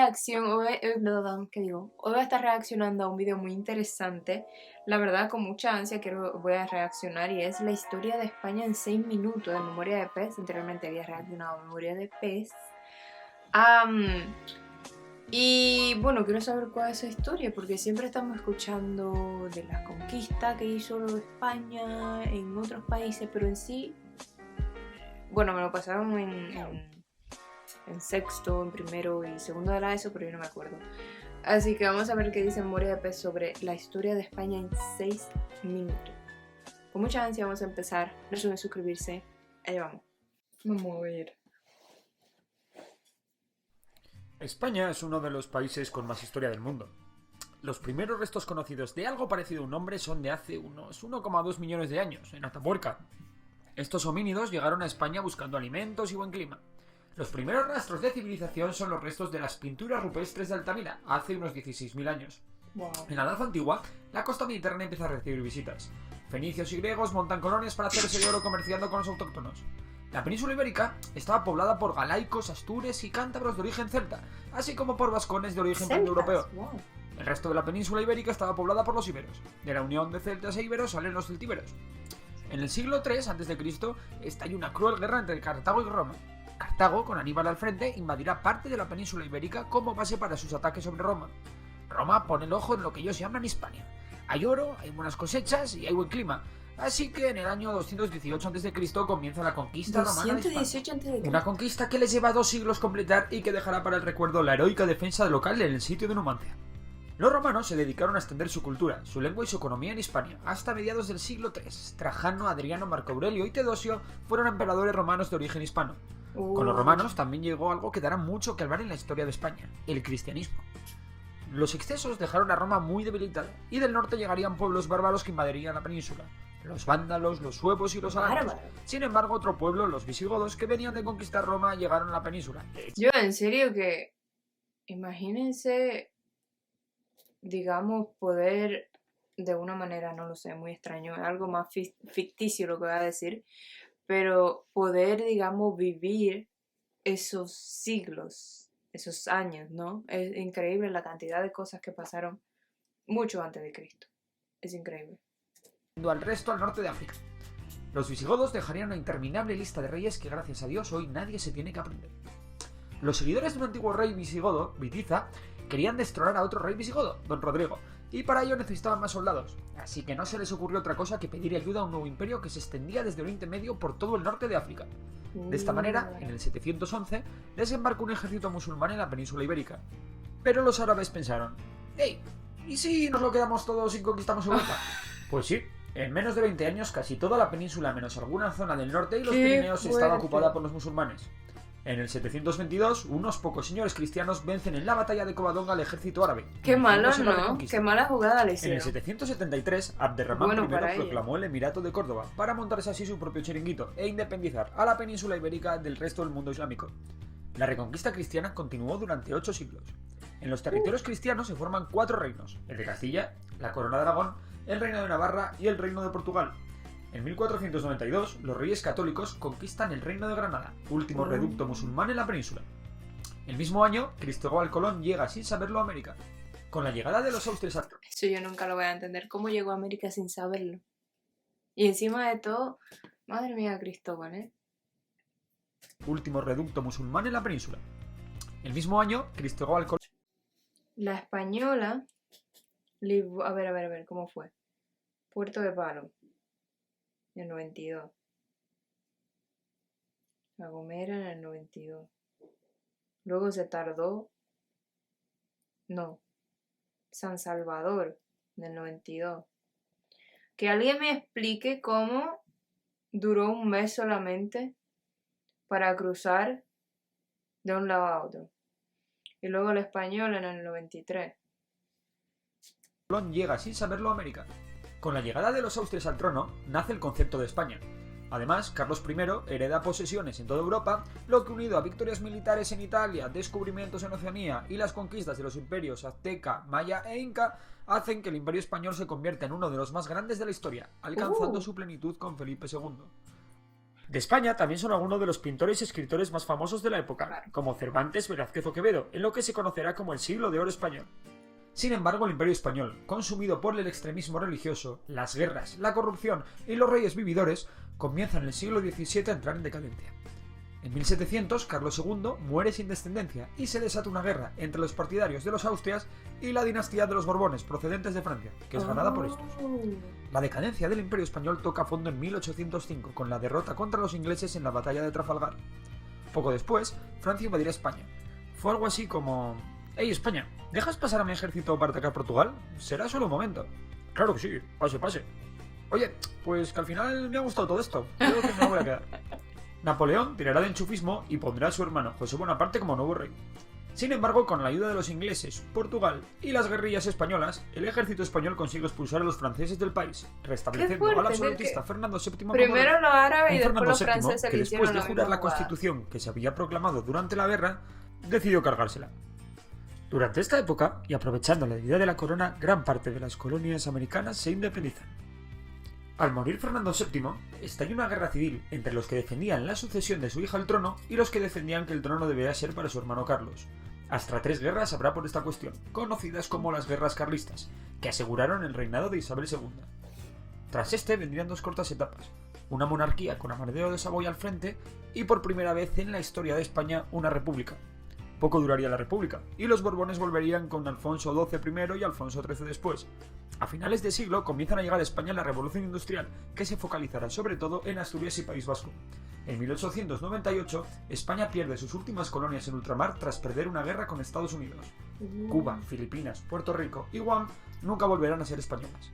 reacción, ¿qué digo? Hoy voy a estar reaccionando a un video muy interesante. La verdad, con mucha ansia voy a reaccionar y es la historia de España en 6 minutos de Memoria de Pez. Anteriormente había reaccionado a Memoria de Pez. Y bueno, quiero saber cuál es esa historia, porque siempre estamos escuchando de las conquistas que hizo España en otros países, pero en sí, bueno, me lo pasaron en sexto, en primero y segundo de la ESO, pero yo no me acuerdo. Así que vamos a ver qué dice Memoria de Pez sobre la historia de España en 6 minutos. Con mucha ansia vamos a empezar. No olviden suscribirse. Allá vamos. Vamos a ver. España es uno de los países con más historia del mundo. Los primeros restos conocidos de algo parecido a un hombre son de hace unos 1,2 millones de años, en Atapuerca. Estos homínidos llegaron a España buscando alimentos y buen clima. Los primeros rastros de civilización son los restos de las pinturas rupestres de Altamira, hace unos 16.000 años. Wow. En la Edad Antigua, la costa mediterránea empieza a recibir visitas. Fenicios y griegos montan colonias para hacerse de oro comerciando con los autóctonos. La península ibérica estaba poblada por galaicos, astures y cántabros de origen celta, así como por vascones de origen europeo. Wow. El resto de la península ibérica estaba poblada por los íberos. De la unión de celtas e íberos salen los celtíberos. En el siglo III a.C. estalla una cruel guerra entre Cartago y Roma. Cartago, con Aníbal al frente, invadirá parte de la península ibérica como base para sus ataques sobre Roma. Roma pone el ojo en lo que ellos llaman Hispania. Hay oro, hay buenas cosechas y hay buen clima. Así que en el año 218 a.C. comienza la conquista romana de España. Una conquista que les lleva 2 siglos completar y que dejará para el recuerdo la heroica defensa local en el sitio de Numancia. Los romanos se dedicaron a extender su cultura, su lengua y su economía en Hispania hasta mediados del siglo III. Trajano, Adriano, Marco Aurelio y Teodosio fueron emperadores romanos de origen hispano. Con los romanos también llegó algo que dará mucho que hablar en la historia de España: el cristianismo. Los excesos dejaron a Roma muy debilitada, y del norte llegarían pueblos bárbaros que invadirían la península: los vándalos, los suevos y los alanos. Sin embargo, otro pueblo, los visigodos, que venían de conquistar Roma, llegaron a la península. Yo, en serio, que imagínense, digamos, poder de una manera, no lo sé, muy extraño, es algo más ficticio lo que voy a decir, pero poder, digamos, vivir esos siglos, esos años, ¿no? Es increíble la cantidad de cosas que pasaron mucho antes de Cristo. Es increíble. Al resto al norte de África. Los visigodos dejarían una interminable lista de reyes que, gracias a Dios, hoy nadie se tiene que aprender. Los seguidores de un antiguo rey visigodo, Witiza, querían destronar a otro rey visigodo, Don Rodrigo, y para ello necesitaban más soldados, así que no se les ocurrió otra cosa que pedir ayuda a un nuevo imperio que se extendía desde Oriente Medio por todo el norte de África. De esta manera, en el 711, desembarcó un ejército musulmán en la península ibérica. Pero los árabes pensaron: ¡hey! ¿Y si nos lo quedamos todos y conquistamos Europa? Pues sí. En menos de 20 años, casi toda la península, menos alguna zona del norte y los Pirineos, estaba ocupada por los musulmanes. En el 722, unos pocos señores cristianos vencen en la batalla de Covadonga al ejército árabe. Qué malo, ¿no? Qué mala jugada le hicieron. En el 773, Abderramán I proclamó el Emirato de Córdoba para montarse así su propio chiringuito e independizar a la península ibérica del resto del mundo islámico. La reconquista cristiana continuó durante 8 siglos. En los territorios cristianos se forman 4 reinos: el de Castilla, la Corona de Aragón, el Reino de Navarra y el Reino de Portugal. En 1492, los reyes católicos conquistan el Reino de Granada, último reducto musulmán en la península. El mismo año, Cristóbal Colón llega sin saberlo a América. Con la llegada de los austrias a... Eso yo nunca lo voy a entender. ¿Cómo llegó a América sin saberlo? Y encima de todo, madre mía, Cristóbal, ¿eh? Último reducto musulmán en la península. El mismo año, Cristóbal Colón... La española... A ver, ¿cómo fue? Puerto de Palo. En el 92. La Gomera en el 92. Luego se tardó. No. San Salvador en el 92. Que alguien me explique cómo duró un mes solamente para cruzar de un lado a otro. Y luego la española en el 93. Colón llega sin saberlo a América. Con la llegada de los austrias al trono, nace el concepto de España. Además, Carlos I hereda posesiones en toda Europa, lo que, unido a victorias militares en Italia, descubrimientos en Oceanía y las conquistas de los imperios azteca, maya e inca, hacen que el imperio español se convierta en uno de los más grandes de la historia, alcanzando su plenitud con Felipe II. De España también son algunos de los pintores y escritores más famosos de la época, Claro. como Cervantes, Velázquez o Quevedo, en lo que se conocerá como el Siglo de Oro español. Sin embargo, el Imperio Español, consumido por el extremismo religioso, las guerras, la corrupción y los reyes vividores, comienza en el siglo XVII a entrar en decadencia. En 1700, Carlos II muere sin descendencia y se desata una guerra entre los partidarios de los Austrias y la dinastía de los Borbones, procedentes de Francia, que es ganada por estos. La decadencia del Imperio Español toca fondo en 1805 con la derrota contra los ingleses en la batalla de Trafalgar. Poco después, Francia invadirá España. Fue algo así como: «Hey, España, ¿dejas pasar a mi ejército para atacar Portugal? Será solo un momento». «Claro que sí, pase, pase». «Oye, pues que al final me ha gustado todo esto, creo que me voy a quedar». Napoleón tirará de enchufismo y pondrá a su hermano José Bonaparte como nuevo rey. Sin embargo, con la ayuda de los ingleses, Portugal y las guerrillas españolas, el ejército español consigue expulsar a los franceses del país, restableciendo al absolutista Fernando VII como primero rey. los árabes y Un después los Fernando VII franceses que le después hicieron de la jurar misma la jugada. constitución que se había proclamado durante la guerra, decidió cargársela. Durante esta época, y aprovechando la idea de la corona, gran parte de las colonias americanas se independizan. Al morir Fernando VII, estalló una guerra civil entre los que defendían la sucesión de su hija al trono y los que defendían que el trono debía ser para su hermano Carlos. Hasta 3 guerras habrá por esta cuestión, conocidas como las guerras carlistas, que aseguraron el reinado de Isabel II. Tras este vendrían 2 cortas etapas: una monarquía con Amadeo de Saboya al frente y por primera vez en la historia de España una república. Poco duraría la república, y los Borbones volverían con Alfonso XII primero y Alfonso XIII después. A finales de siglo comienzan a llegar a España la revolución industrial, que se focalizará sobre todo en Asturias y País Vasco. En 1898, España pierde sus últimas colonias en ultramar tras perder una guerra con Estados Unidos. Cuba, Filipinas, Puerto Rico y Guam nunca volverán a ser españolas.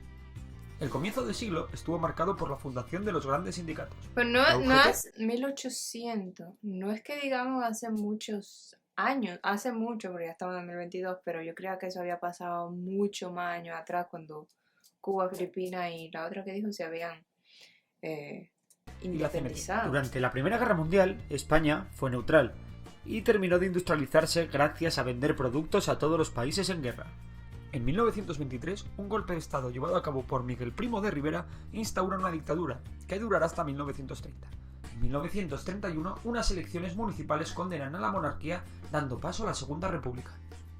El comienzo del siglo estuvo marcado por la fundación de los grandes sindicatos. Pero no UGT. es 1800, no es que digamos hace muchos años, hace mucho, porque ya estamos en 2022, pero yo creo que eso había pasado mucho más años atrás cuando Cuba, Filipinas y la otra que dijo se habían Y la CNT. independizado. Durante la Primera Guerra Mundial, España fue neutral y terminó de industrializarse gracias a vender productos a todos los países en guerra. En 1923, un golpe de estado llevado a cabo por Miguel Primo de Rivera instaura una dictadura que durará hasta 1930. En 1931, unas elecciones municipales condenan a la monarquía, dando paso a la Segunda República.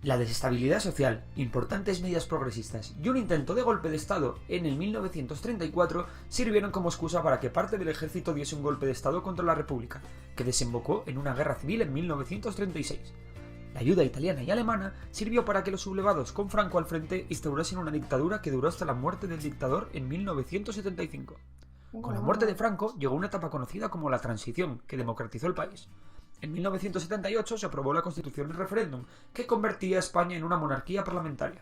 La desestabilidad social, importantes medidas progresistas y un intento de golpe de estado en el 1934 sirvieron como excusa para que parte del ejército diese un golpe de estado contra la República, que desembocó en una guerra civil en 1936. La ayuda italiana y alemana sirvió para que los sublevados con Franco al frente instaurasen una dictadura que duró hasta la muerte del dictador en 1975. Con la muerte de Franco llegó una etapa conocida como la Transición, que democratizó el país. En 1978 se aprobó la Constitución y referéndum, que convertía a España en una monarquía parlamentaria.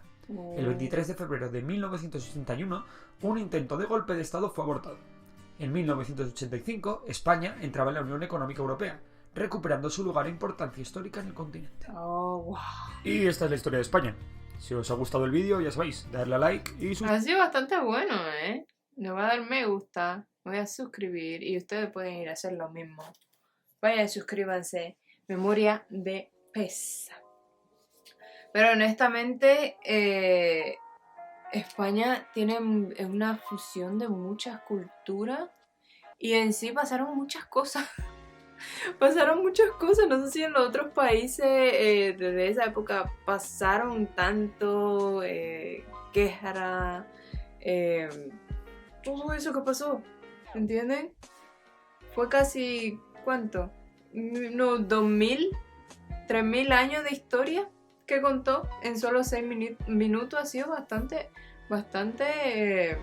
El 23 de febrero de 1981, un intento de golpe de Estado fue abortado. En 1985, España entraba en la Unión Económica Europea, recuperando su lugar e importancia histórica en el continente. Oh, wow. Y esta es la historia de España. Si os ha gustado el vídeo, ya sabéis, darle a like y Ha suscribiros. sido bastante bueno, ¿eh? Le voy a dar me gusta, me voy a suscribir y ustedes pueden ir a hacer lo mismo. Vayan, suscríbanse. Memoria de pesa. Pero honestamente, España tiene una fusión de muchas culturas y en sí pasaron muchas cosas. Pasaron muchas cosas, no sé si en los otros países desde esa época pasaron tanto queja, todo eso que pasó, ¿entienden? Fue casi, ¿cuánto? Unos 2000, 3000 años de historia que contó en solo 6 minutos. Ha sido bastante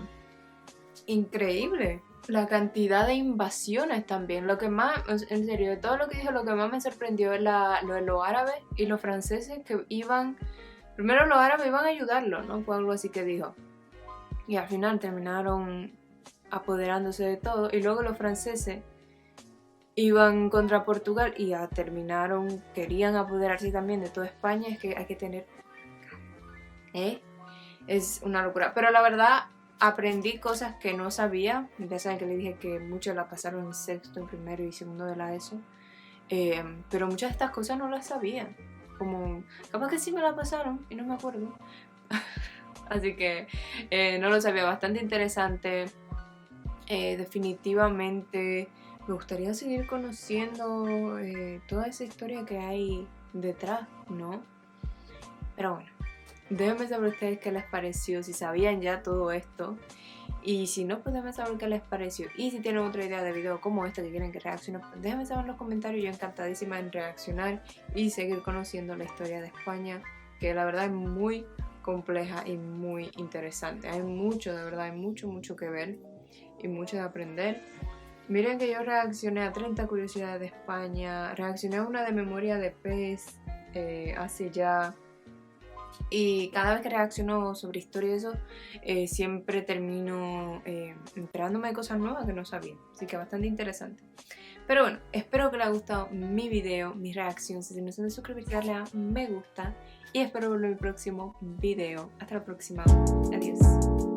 increíble. La cantidad de invasiones también. Lo que más, en serio, de todo lo que dijo, lo que más me sorprendió es lo de los árabes y los franceses que iban. Primero los árabes iban a ayudarlo, ¿no? Fue algo así que dijo. Y al final terminaron apoderándose de todo. Y luego los franceses iban contra Portugal y ya terminaron, querían apoderarse también de toda España. Es que hay que tener... Es una locura. Pero la verdad, aprendí cosas que no sabía. Ya saben que les dije que muchos la pasaron en sexto, en primero y segundo de la ESO. Pero muchas de estas cosas no las sabía. Como, capaz que sí me la pasaron y no me acuerdo. Así que no lo sabía. Bastante interesante. Definitivamente me gustaría seguir conociendo toda esa historia que hay detrás, ¿no? Pero bueno, déjenme saber ustedes qué les pareció, si sabían ya todo esto. Y si no, pues déjenme saber qué les pareció. Y si tienen otra idea de video como este que quieren que reaccione, pues déjenme saber en los comentarios. Yo encantadísima en reaccionar y seguir conociendo la historia de España, que la verdad es muy compleja y muy interesante. Hay mucho, de verdad, hay mucho que ver y mucho de aprender. Miren que yo reaccioné a 30 curiosidades de España, reaccioné a una de memoria de pez hace ya... Y cada vez que reacciono sobre historia y eso, siempre termino enterándome de cosas nuevas que no sabía. Así que bastante interesante. Pero bueno, espero que les haya gustado mi video, mi reacción. Si no se han suscribirse, darle a me gusta. Y espero verlo en el próximo video. Hasta la próxima. Adiós.